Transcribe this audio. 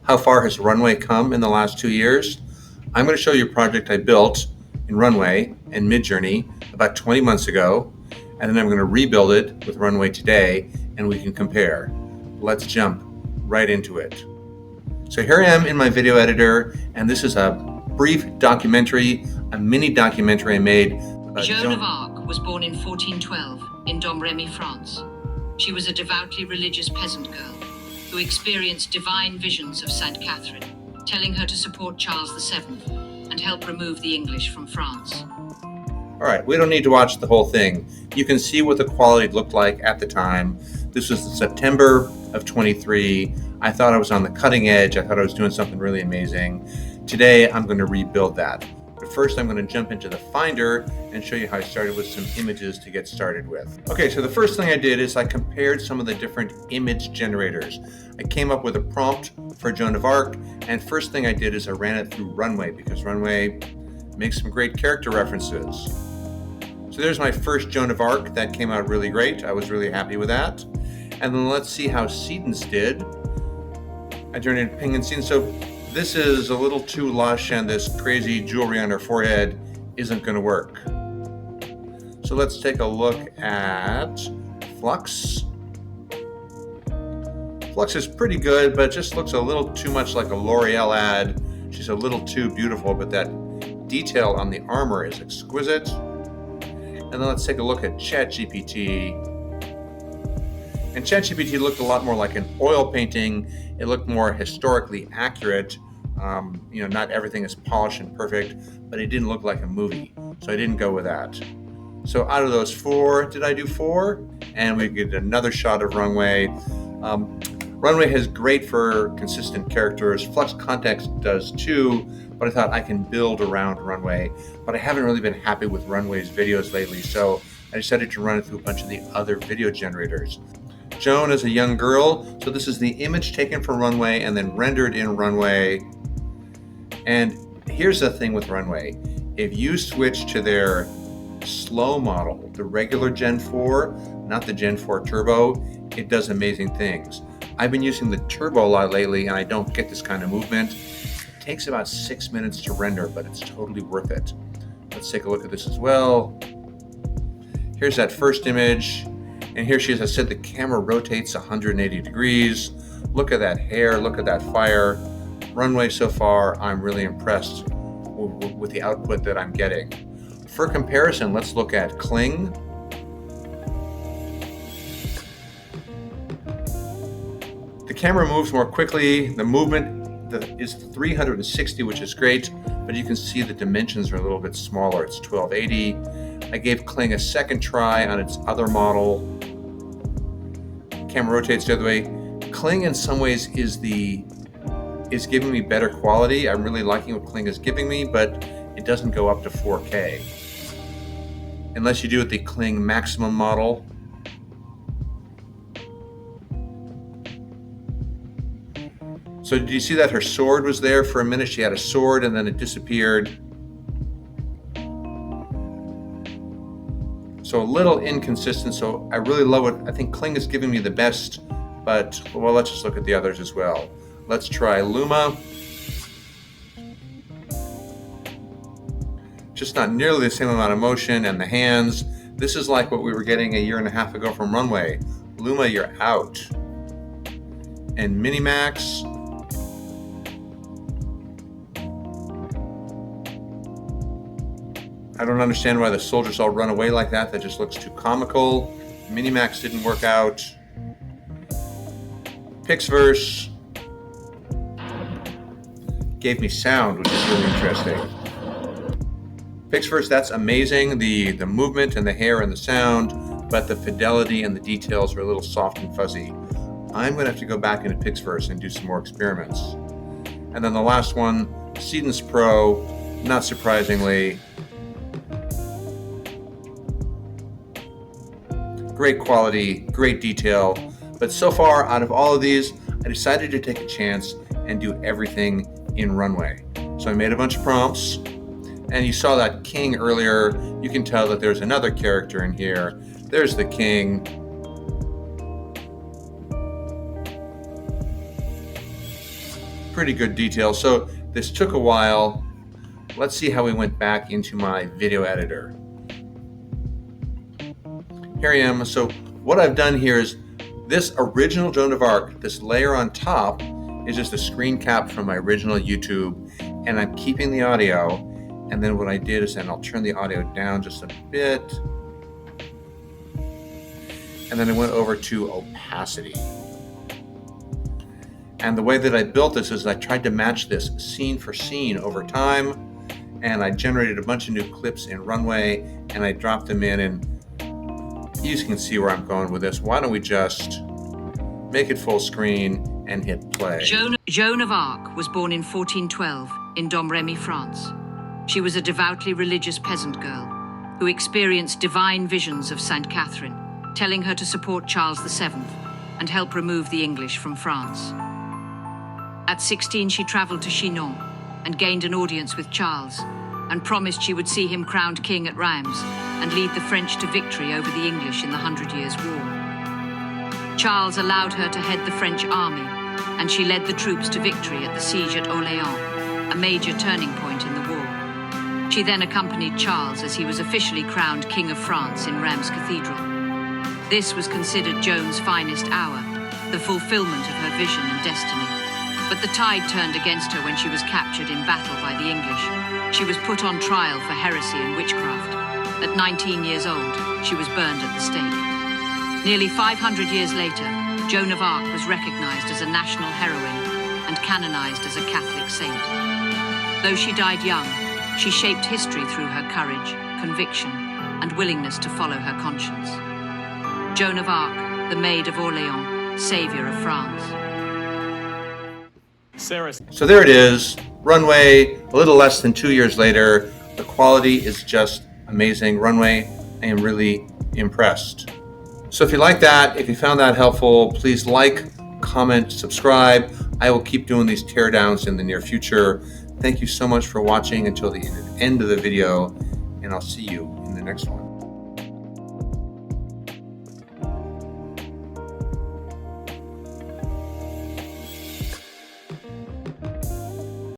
How far has Runway come in the last 2 years? I'm going to show you a project I built in Runway and Midjourney about 20 months ago, and then I'm going to rebuild it with Runway today, and we can compare. Let's jump right into it. So here I am in my video editor, and this is a brief documentary, a mini documentary I made about Joan of Arc was born in 1412 in Domremy, France. She was a devoutly religious peasant girl who experienced divine visions of Saint Catherine, telling her to support Charles VII and help remove the English from France. All right, we don't need to watch the whole thing. You can see what the quality looked like at the time. This was September of 23. I thought I was on the cutting edge. I thought I was doing something really amazing. Today, I'm going to rebuild that. But first, I'm going to jump into the Finder and show you how I started with some images to get started with. Okay, so the first thing I did is I compared some of the different image generators. I came up with a prompt for Joan of Arc, and first thing I did is I ran it through Runway because Runway makes some great character references. So there's my first Joan of Arc. That came out really great. I was really happy with that. And then let's see how Seaton's did. I turned in Ping and Seaton. So this is a little too lush, and this crazy jewelry on her forehead isn't going to work. So let's take a look at Flux. Flux is pretty good, but just looks a little too much like a L'Oreal ad. She's a little too beautiful, but that detail on the armor is exquisite. And then let's take a look at ChatGPT. And ChatGPT looked a lot more like an oil painting. It looked more historically accurate. Not everything is polished and perfect, but it didn't look like a movie. So I didn't go with that. So out of those 4, did I do 4? And we get another shot of Runway. Runway is great for consistent characters. Flux Context does too, but I thought I can build around Runway. But I haven't really been happy with Runway's videos lately, so I decided to run it through a bunch of the other video generators. Joan is a young girl, so this is the image taken from Runway and then rendered in Runway. And here's the thing with Runway. If you switch to their slow model, the regular Gen 4, not the Gen 4 Turbo, it does amazing things. I've been using the Turbo a lot lately, and I don't get this kind of movement. It takes about 6 minutes to render, but it's totally worth it. Let's take a look at this as well. Here's that first image. And here she is. I said the camera rotates 180 degrees. Look at that hair. Look at that fire. Runway so far, I'm really impressed with the output that I'm getting. For comparison, let's look at Kling. The camera moves more quickly. The movement is 360, which is great, but you can see the dimensions are a little bit smaller. It's 1280. I gave Kling a second try on its other model. Camera rotates the other way. Kling in some ways is giving me better quality. I'm really liking what Kling is giving me, but it doesn't go up to 4K. Unless you do it the Kling maximum model. So did you see that her sword was there for a minute? She had a sword and then it disappeared. So a little inconsistent. So I really love it. I think Kling is giving me the best, but well, let's just look at the others as well. Let's try Luma. Just not nearly the same amount of motion, and the hands. This is like what we were getting a year and a half ago from Runway. Luma, you're out. And Minimax. I don't understand why the soldiers all run away like that. That just looks too comical. Minimax didn't work out. Pixverse gave me sound, which is really interesting. Pixverse, that's amazing. The movement and the hair and the sound, but the fidelity and the details are a little soft and fuzzy. I'm going to have to go back into Pixverse and do some more experiments. And then the last one, Seaton's Pro, not surprisingly. Great quality, great detail. But so far, out of all of these, I decided to take a chance and do everything in Runway. So I made a bunch of prompts, and you saw that king earlier. You can tell that there's another character in here. There's the king. pretty good detail. So this took a while. Let's see how we went back into my video editor. Here I am. So what I've done here is this original Joan of Arc, this layer on top is just a screen cap from my original YouTube, and I'm keeping the audio. And then what I did is then I'll turn the audio down just a bit. And then I went over to opacity. And the way that I built this is I tried to match this scene for scene over time. And I generated a bunch of new clips in Runway, and I dropped them in, and you can see where I'm going with this. Why don't we just make it full screen and hit play. Joan of Arc was born in 1412 in Domremy, France. She was a devoutly religious peasant girl who experienced divine visions of Saint Catherine, telling her to support Charles VII and help remove the English from France. At 16, she traveled to Chinon and gained an audience with Charles and promised she would see him crowned king at Reims and lead the French to victory over the English in the 100 Years' War. Charles allowed her to head the French army, and she led the troops to victory at the siege at Orléans, a major turning point in the war. She then accompanied Charles as he was officially crowned King of France in Reims Cathedral. This was considered Joan's finest hour, the fulfillment of her vision and destiny. But the tide turned against her when she was captured in battle by the English. She was put on trial for heresy and witchcraft. At 19 years old, she was burned at the stake. Nearly 500 years later, Joan of Arc was recognized as a national heroine and canonized as a Catholic saint. Though she died young, she shaped history through her courage, conviction, and willingness to follow her conscience. Joan of Arc, the Maid of Orléans, savior of France. So there it is, Runway, a little less than 2 years later. The quality is just amazing. Runway, I am really impressed. So if you like that, if you found that helpful, please like, comment, subscribe. I will keep doing these teardowns in the near future. Thank you so much for watching until the end of the video, and I'll see you in the next one.